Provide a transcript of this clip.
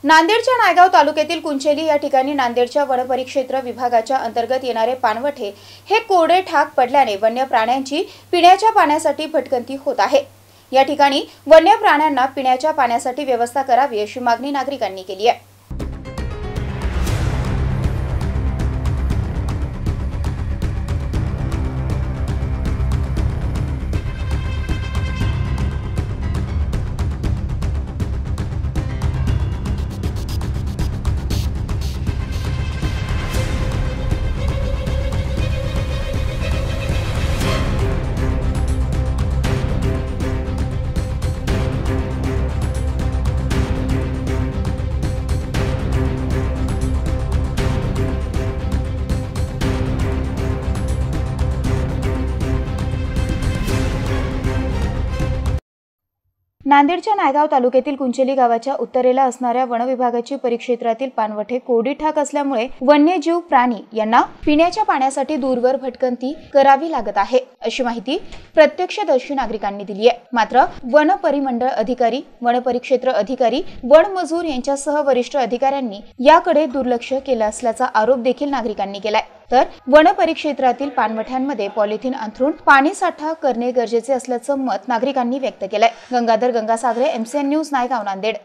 नांदेडच्या नायगाव तालुक्यातील कुंचेली या ठिकाणी नांदेडच्या वनपरिक्षेत्र विभागाच्या अंतर्गत येणारे पानवठे हे कोरडे ठाक पडल्याने वन्य प्राण्यांची पिण्याच्या पाण्यासाठी भटकंती होत आहे। या ठिकाणी वन्य प्राण्यांना पिण्याच्या पाण्यासाठी व्यवस्था करावी अशी मागणी नागरिकांनी केली आहे। नांदेडच्या नायगाव तालुक्यातील कुंचेली गावाच्या उत्तरेला असणाऱ्या वन विभागाची परिक्षेत्रातील पानवठे कोरडी ठाक असल्यामुळे वन्यजीव प्राणी यांना पिण्याच्या पाण्यासाठी दूरवर भटकंती करावी लागत आहे अशी माहिती प्रत्यक्षदर्शी नागरिकांनी दिली आहे। मात्र वन परिमंडळ अधिकारी, वन परिक्षेत्र अधिकारी, वन मजूर यांच्यासह वरिष्ठ अधिकाऱ्यांनी याकडे दुर्लक्ष केलं असल्याचा आरोप देखील नागरिकांनी केलाय। तर वन परिक्षेत्रातील पानवठ्यांमध्ये पॉलिथिन अंथरून पाणी साठा करणे गरजेचे असल्याचं मत नागरिकांनी व्यक्त केलंय। Gangadhar Gangasagare, MCN news, Naigaon, Nanded.